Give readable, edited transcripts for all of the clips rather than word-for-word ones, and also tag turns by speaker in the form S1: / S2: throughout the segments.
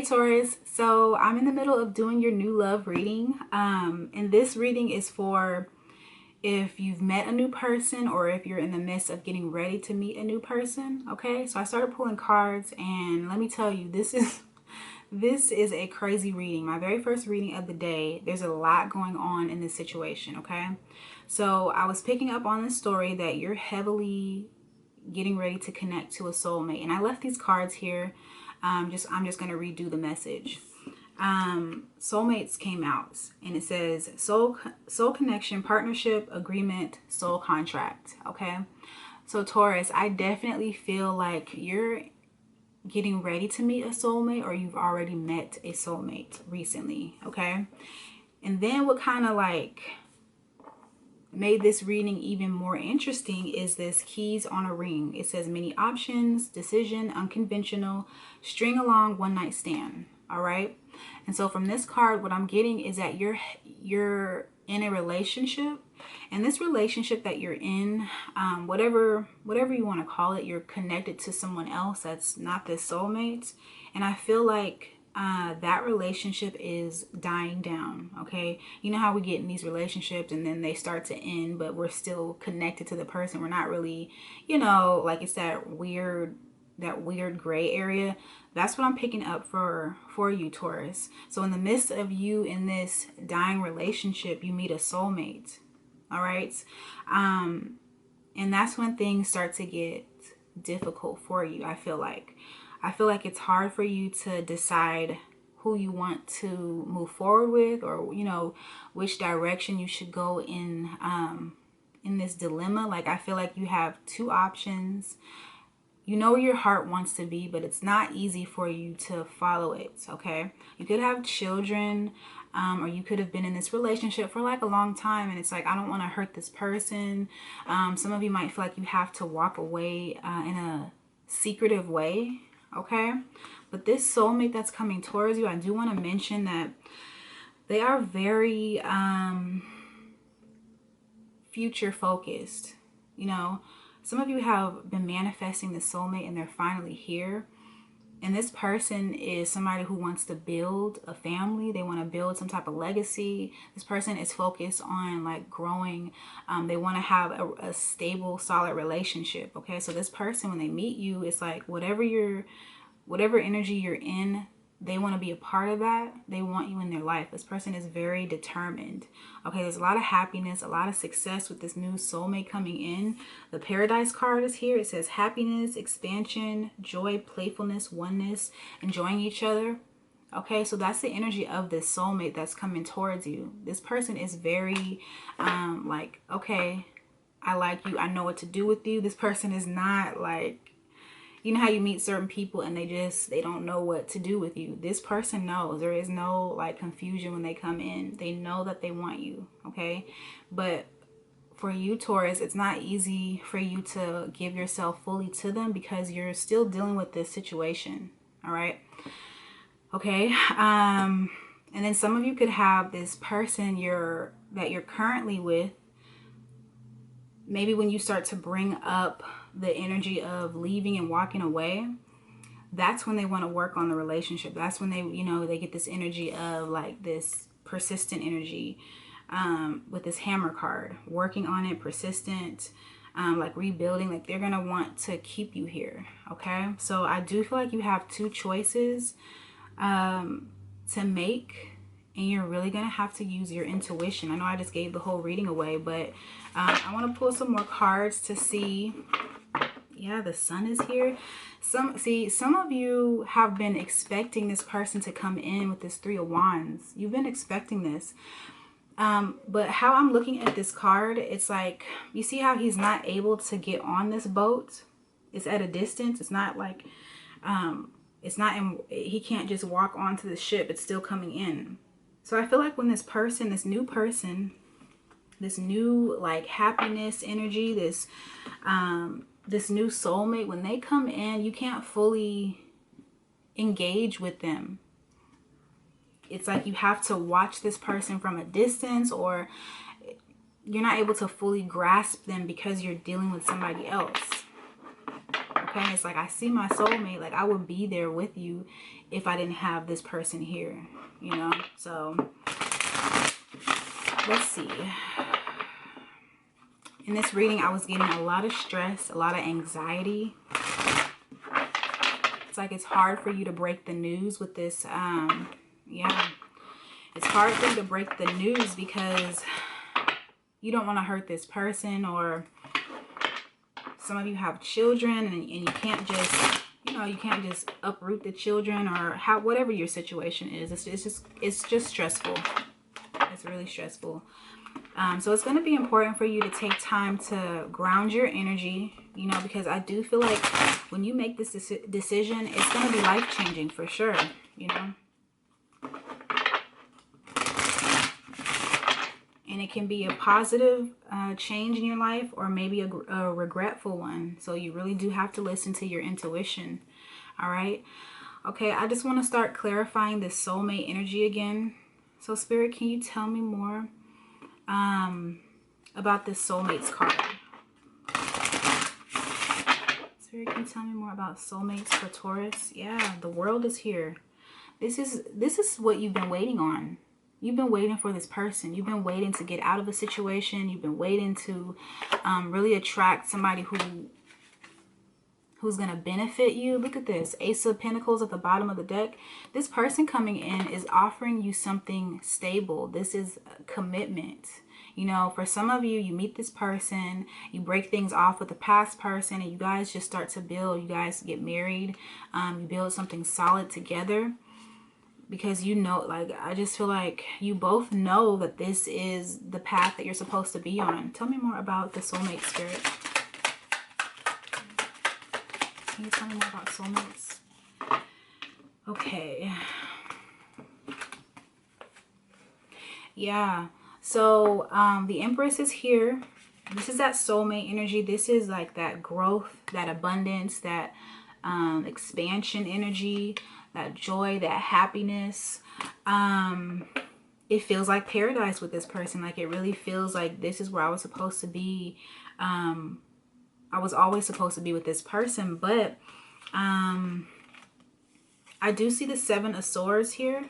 S1: Taurus, so I'm in the middle of doing your new love reading, and this reading is for if you've met a new person or if you're in the midst of getting ready to meet a new person. Okay, so I started pulling cards, and let me tell you, this is a crazy reading. My very first reading of the day. There's a lot going on in this situation. Okay, so I was picking up on the story that you're heavily getting ready to connect to a soulmate, and I left these cards here. I'm just going to redo the message. Soulmates came out, and it says soul connection, partnership, agreement, soul contract. Okay, so Taurus, I definitely feel like you're getting ready to meet a soulmate, or you've already met a soulmate recently. Okay, and then what kind of like made this reading even more interesting is this keys on a ring. It says many options, decision, unconventional, string along, one night stand. All right, and so from this card, what I'm getting is that you're in a relationship, and this relationship that you're in, whatever you want to call it, you're connected to someone else that's not this soulmate, and I feel like that relationship is dying down. Okay, you know how we get in these relationships and then they start to end, but we're still connected to the person. We're not really, you know, like it's that weird gray area. That's what I'm picking up for you, Taurus. So in the midst of you in this dying relationship, you meet a soulmate. All right, and that's when things start to get difficult for you. I feel like it's hard for you to decide who you want to move forward with, or, you know, which direction you should go in this dilemma. Like, I feel like you have two options. You know where your heart wants to be, but it's not easy for you to follow it. Okay, you could have children, or you could have been in this relationship for like a long time, and it's like, I don't want to hurt this person. Some of you might feel like you have to walk away in a secretive way. Okay, but this soulmate that's coming towards you, I do want to mention that they are very future focused. You know, some of you have been manifesting the soulmate and they're finally here, and this person is somebody who wants to build a family. They want to build some type of legacy. This person is focused on like growing. They want to have a stable, solid relationship. Okay, so this person, when they meet you, it's like whatever energy you're in, they want to be a part of that. They want you in their life. This person is very determined. Okay, there's a lot of happiness, a lot of success with this new soulmate coming in. The Paradise card is here. It says happiness, expansion, joy, playfulness, oneness, enjoying each other. Okay, so that's the energy of this soulmate that's coming towards you. This person is very like, okay, I like you. I know what to do with you. This person is not like, you know how you meet certain people and they don't know what to do with you. This person knows. There is no like confusion when they come in. They know that they want you. Okay, but for you, Taurus, it's not easy for you to give yourself fully to them because you're still dealing with this situation. All right, okay, and then some of you could have this person that you're currently with. Maybe when you start to bring up the energy of leaving and walking away, that's when they want to work on the relationship. That's when they, you know, they get this energy of like this persistent energy with this Hammer card, working on it, persistent, like rebuilding. Like they're going to want to keep you here. Okay, so I do feel like you have two choices to make, and you're really going to have to use your intuition. I know I just gave the whole reading away, but I want to pull some more cards to see. Yeah, the Sun is here. Some of you have been expecting this person to come in with this Three of Wands. You've been expecting this. But how I'm looking at this card, it's like, you see how he's not able to get on this boat? It's at a distance. It's not like, he can't just walk onto the ship. It's still coming in. So I feel like when this new like happiness energy, this new soulmate, when they come in, you can't fully engage with them. It's like you have to watch this person from a distance, or you're not able to fully grasp them because you're dealing with somebody else. Okay, it's like I see my soulmate. Like I would be there with you if I didn't have this person here, you know. So let's see. In this reading, I was getting a lot of stress, a lot of anxiety. It's like it's hard for you to break the news with this. Yeah, it's hard for you to break the news because you don't want to hurt this person, or some of you have children and you can't just, you know, you can't just uproot the children, or whatever your situation is. It's just stressful. It's really stressful. So it's going to be important for you to take time to ground your energy, you know, because I do feel like when you make this decision, it's going to be life-changing for sure, you know. And it can be a positive change in your life, or maybe a regretful one. So you really do have to listen to your intuition. All right. Okay, I just want to start clarifying this soulmate energy again. So Spirit, can you tell me more about this soulmates card? Spirit, can you tell me more about soulmates for Taurus? Yeah, the world is here. This is what you've been waiting on. You've been waiting for this person. You've been waiting to get out of a situation. You've been waiting to really attract somebody who's going to benefit you. Look at this. Ace of Pentacles at the bottom of the deck. This person coming in is offering you something stable. This is commitment. You know, for some of you, you meet this person, you break things off with the past person, and you guys just start to build. You guys get married. You build something solid together. Because you know, like, I just feel like you both know that this is the path that you're supposed to be on. Tell me more about the soulmate, Spirit. Can you tell me more about soulmates? Okay. Yeah. So the Empress is here. This is that soulmate energy. This is like that growth, that abundance, that expansion energy, that joy, that happiness. It feels like paradise with this person. Like it really feels like this is where I was supposed to be. I was always supposed to be with this person, but I do see the Seven of Swords here.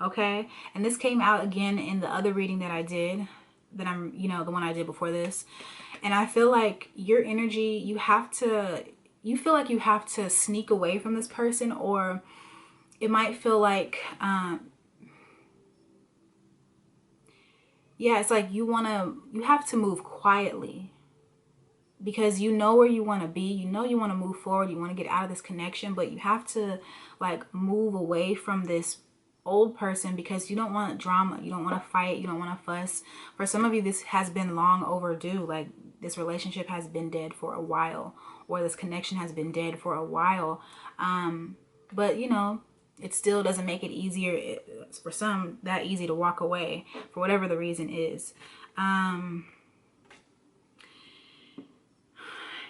S1: Okay, and this came out again in the other reading that I did, that I'm, you know, the one I did before this. And I feel like your energy, you feel like you have to sneak away from this person, or it might feel like, yeah, it's like you have to move quietly. Because you know where you want to be, you know you want to move forward, you want to get out of this connection, but you have to like move away from this old person because you don't want drama, you don't want to fight, you don't want to fuss. For some of you, this has been long overdue. Like this relationship has been dead for a while, or this connection has been dead for a while. But you know, it still doesn't make it easier for some, that easy to walk away for whatever the reason is.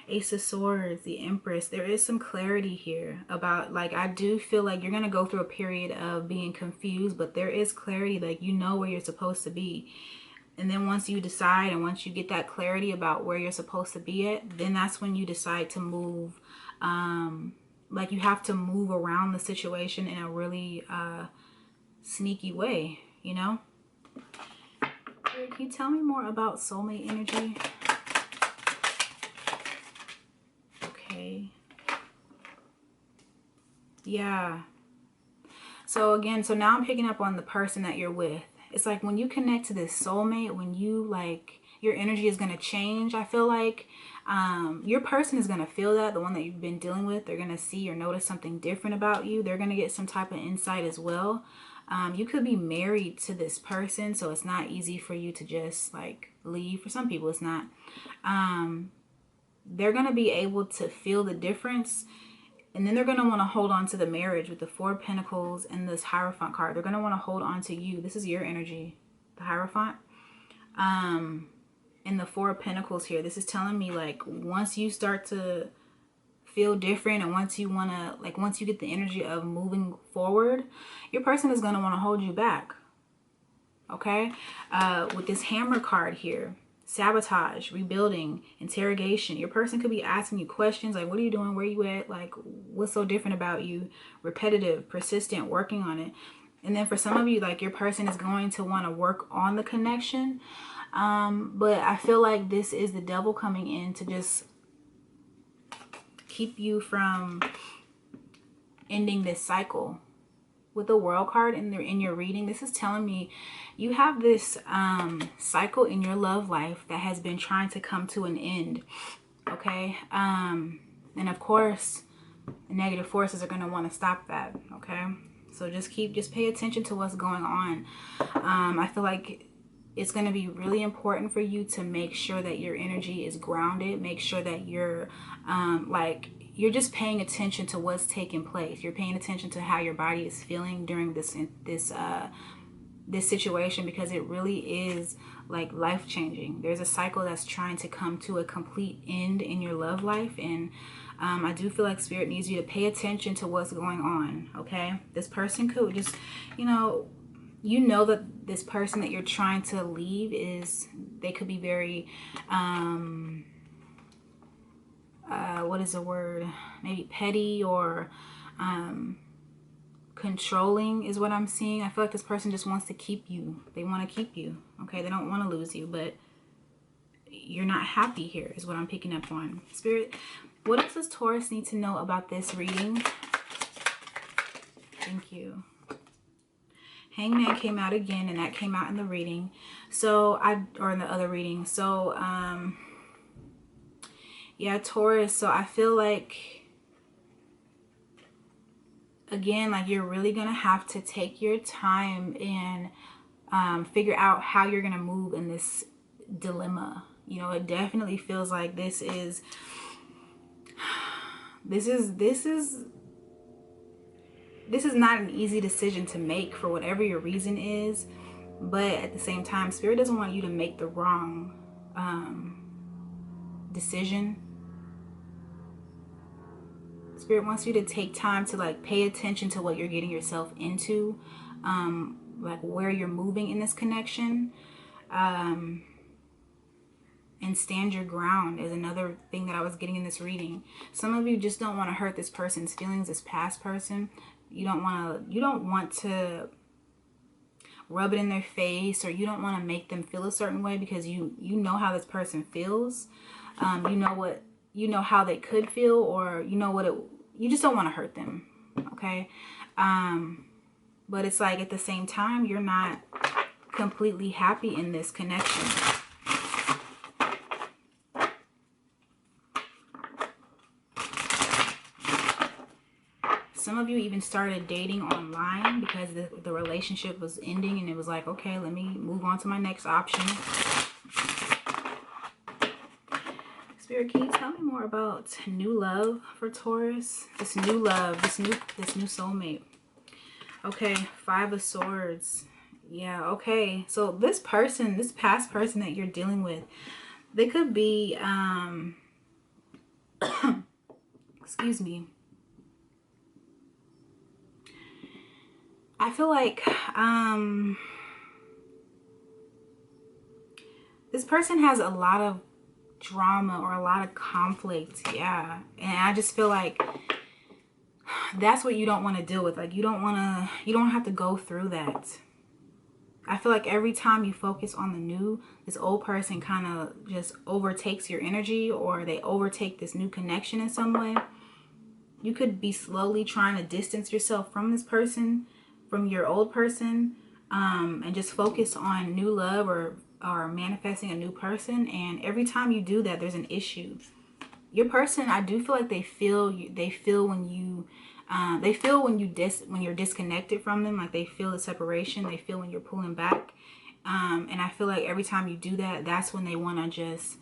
S1: Ace of Swords, the Empress. There is some clarity here about, like, I do feel like you're going to go through a period of being confused, but there is clarity. Like, you know where you're supposed to be. And then once you decide, and once you get that clarity about where you're supposed to be at, then that's when you decide to move. Like, you have to move around the situation in a really sneaky way, you know? Can you tell me more about soulmate energy? Yeah. So again, so now I'm picking up on the person that you're with. It's like when you connect to this soulmate, when you like, your energy is going to change. I feel like your person is going to feel that, the one that you've been dealing with. They're going to see or notice something different about you. They're going to get some type of insight as well. You could be married to this person, so it's not easy for you to just like leave. For some people, it's not. They're going to be able to feel the difference. And then they're going to want to hold on to the marriage with the Four of Pentacles and this Hierophant card. They're going to want to hold on to you. This is your energy, the Hierophant. And the Four of Pentacles here. This is telling me, like, once you start to feel different, and once you want to, like, once you get the energy of moving forward, your person is going to want to hold you back. Okay? With this Hammer card here. sabotage, rebuilding, interrogation. Your person could be asking you questions like, what are you doing? Where you at? Like, what's so different about you? Repetitive, persistent, working on it. And then for some of you, like, your person is going to want to work on the connection. But I feel like this is the devil coming in to just keep you from ending this cycle. With the World card in your reading, this is telling me you have this cycle in your love life that has been trying to come to an end. Okay, and of course the negative forces are going to want to stop that. Okay, so just pay attention to what's going on. I feel like it's going to be really important for you to make sure that your energy is grounded. Make sure that you're you're just paying attention to what's taking place. You're paying attention to how your body is feeling during this situation, because it really is like life-changing. There's a cycle that's trying to come to a complete end in your love life, and I do feel like Spirit needs you to pay attention to what's going on. Okay, this person could just, you know that this person that you're trying to leave they could be very what is the word? Maybe petty or controlling is what I'm seeing. I feel like this person just wants to keep you. They want to keep you. Okay, they don't want to lose you, but you're not happy here is what I'm picking up on. Spirit, what else does Taurus need to know about this reading? Thank you. Hangman came out again, and that came out in the reading. Or in the other reading. So, yeah, Taurus. So I feel like, again, like you're really going to have to take your time and figure out how you're going to move in this dilemma. You know, it definitely feels like this is not an easy decision to make for whatever your reason is. But at the same time, Spirit doesn't want you to make the wrong decision. Spirit wants you to take time to like pay attention to what you're getting yourself into, like where you're moving in this connection, and stand your ground is another thing that I was getting in this reading. Some of you just don't want to hurt this person's feelings, this past person. You don't want to rub it in their face, or you don't want to make them feel a certain way, because you know how this person feels. You know how they could feel, or you just don't want to hurt them. Okay. But it's like at the same time, you're not completely happy in this connection. Some of you even started dating online because the relationship was ending, and it was like, okay, let me move on to my next option. Spirit, can you tell me more about new love for Taurus? This new love, this new soulmate. Okay, 5 of Swords. Yeah, okay. So this person, this past person that you're dealing with, they could be, excuse me. I feel like this person has a lot of drama or a lot of conflict. Yeah. And I just feel like that's what you don't want to deal with. Like you don't have to go through that. I feel like every time you focus on the new, this old person kind of just overtakes your energy, or they overtake this new connection in some way. You could be slowly trying to distance yourself from this person, from your old person, and just focus on new love or manifesting a new person. And every time you do that, there's an issue. Your person, I do feel like they feel when you're disconnected from them. Like they feel the separation. They feel when you're pulling back. And I feel like every time you do that, that's when they want to just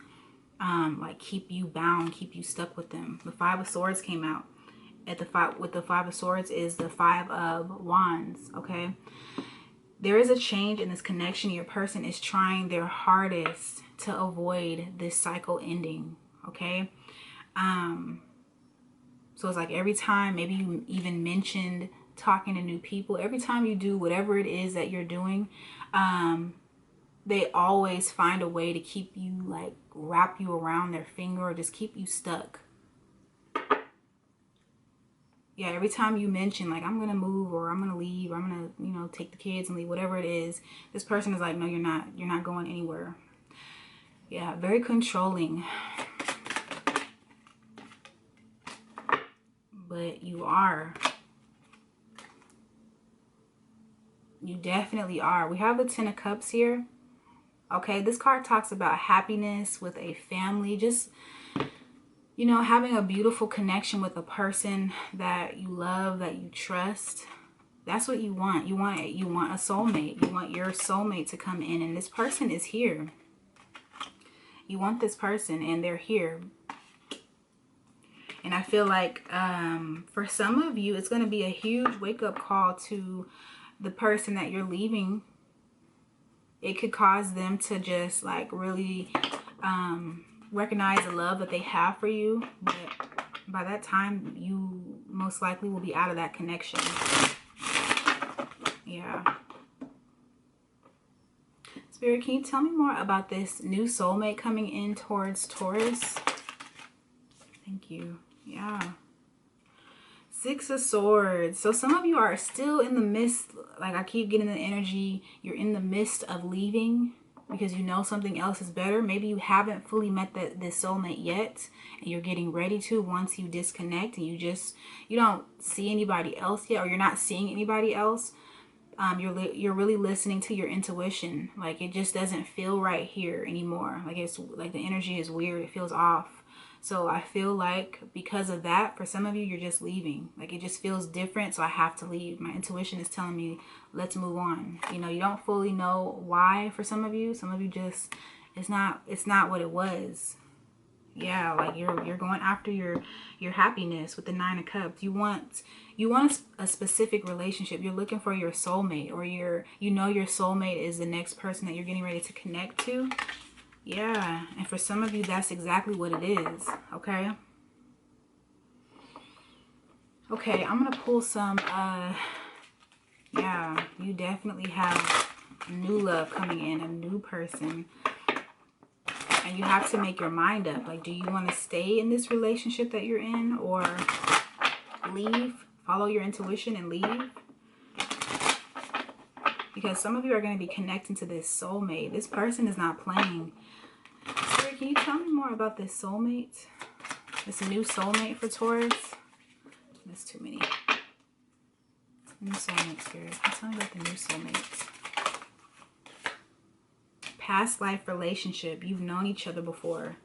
S1: like keep you bound, keep you stuck with them. The 5 of Swords came out. With the 5 of Swords is the 5 of Wands. Okay. There is a change in this connection. Your person is trying their hardest to avoid this cycle ending. Okay. So it's like every time, maybe you even mentioned talking to new people. Every time you do whatever it is that you're doing, they always find a way to keep you, like, wrap you around their finger or just keep you stuck. Yeah, every time you mention, like, I'm going to move or I'm going to leave or I'm going to, you know, take the kids and leave, whatever it is, this person is like, no, you're not going anywhere. Yeah, very controlling. But you are. You definitely are. We have the 10 of Cups here. Okay, this card talks about happiness with a family. Just, you know, having a beautiful connection with a person that you love, that you trust. That's what you want. You want a soulmate. You want your soulmate to come in, and this person is here. You want this person, and they're here. And I feel like for some of you, it's going to be a huge wake-up call to the person that you're leaving. It could cause them to just, like, really recognize the love that they have for you. But by that time, you most likely will be out of that connection. Yeah. Spirit, can you tell me more about this new soulmate coming in towards Taurus? Thank you. Yeah. 6 of Swords. So some of you are still in the midst, like, I keep getting the energy, you're in the midst of leaving because you know something else is better. Maybe you haven't fully met this soulmate yet, and you're getting ready to once you disconnect and you don't see anybody else yet, or you're not seeing anybody else. You're really listening to your intuition. Like, it just doesn't feel right here anymore. Like, it's like the energy is weird. It feels off. So I feel like because of that, for some of you, you're just leaving. Like, it just feels different, so I have to leave. My intuition is telling me, let's move on. You know, you don't fully know why for some of you. Some of you just, it's not what it was. Yeah, like you're going after your happiness with the 9 of Cups. You want a specific relationship. You're looking for your soulmate, or your soulmate is the next person that you're getting ready to connect to. Yeah, and for some of you, that's exactly what it is, okay? Okay, I'm going to pull some, yeah, you definitely have new love coming in, a new person. And you have to make your mind up. Like, do you want to stay in this relationship that you're in, or leave, follow your intuition and leave? Because some of you are going to be connecting to this soulmate. This person is not playing. Spirit, can you tell me more about this soulmate? This new soulmate for Taurus? That's too many. New soulmate, Spirit. Can you tell me about the new soulmate? Past life relationship. You've known each other before.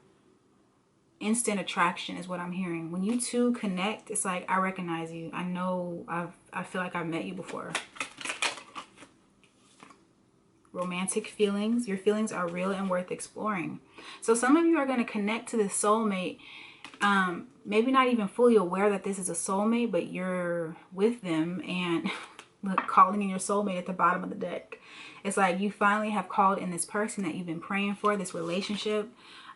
S1: Instant attraction is what I'm hearing. When you two connect, it's like, I recognize you. I know, I feel like I've met you before. Romantic feelings. Your feelings are real and worth exploring. So some of you are going to connect to this soulmate, maybe not even fully aware that this is a soulmate, but you're with them and look, calling in your soulmate at the bottom of the deck. It's like you finally have called in this person that you've been praying for, this relationship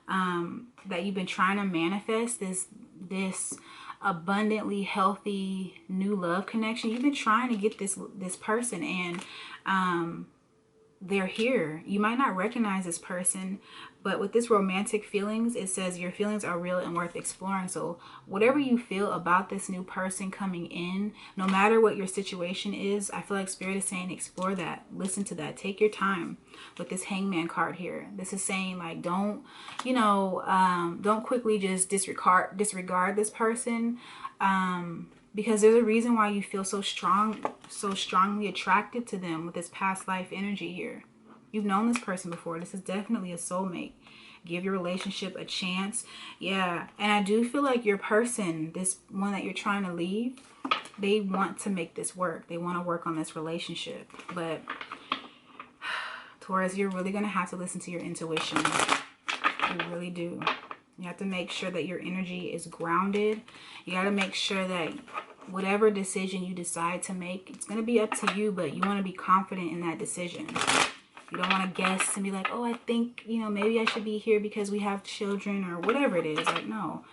S1: that you've been trying to manifest, this abundantly healthy new love connection. You've been trying to get this person, and they're here. You might not recognize this person, but with this romantic feelings, it says your feelings are real and worth exploring. So whatever you feel about this new person coming in, no matter what your situation is, I feel like Spirit is saying explore that. Listen to that. Take your time with this Hangman card here. This is saying, like, don't quickly just disregard this person. Because there's a reason why you feel so strongly attracted to them with this past life energy here. You've known this person before. This is definitely a soulmate. Give your relationship a chance. Yeah, and I do feel like your person, this one that you're trying to leave, they want to make this work. They want to work on this relationship. But Taurus, you're really going to have to listen to your intuition. You really do. You have to make sure that your energy is grounded. You got to make sure that whatever decision you decide to make, it's going to be up to you, but you want to be confident in that decision. You don't want to guess and be like, oh, I think, maybe I should be here because we have children or whatever it is. Like, no.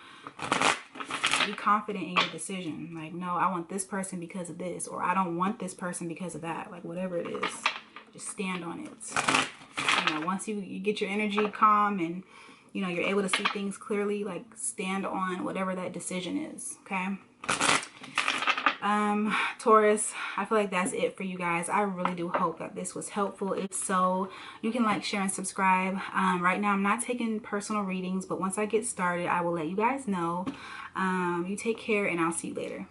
S1: Be confident in your decision. Like, no, I want this person because of this, or I don't want this person because of that. Like, whatever it is, just stand on it. once you get your energy calm and, you know, you're able to see things clearly, like stand on whatever that decision is, okay? Taurus, I feel like that's it for you guys. I really do hope that this was helpful. If so, you can like, share, and subscribe. Right now I'm not taking personal readings, but once I get started, I will let you guys know. You take care, and I'll see you later.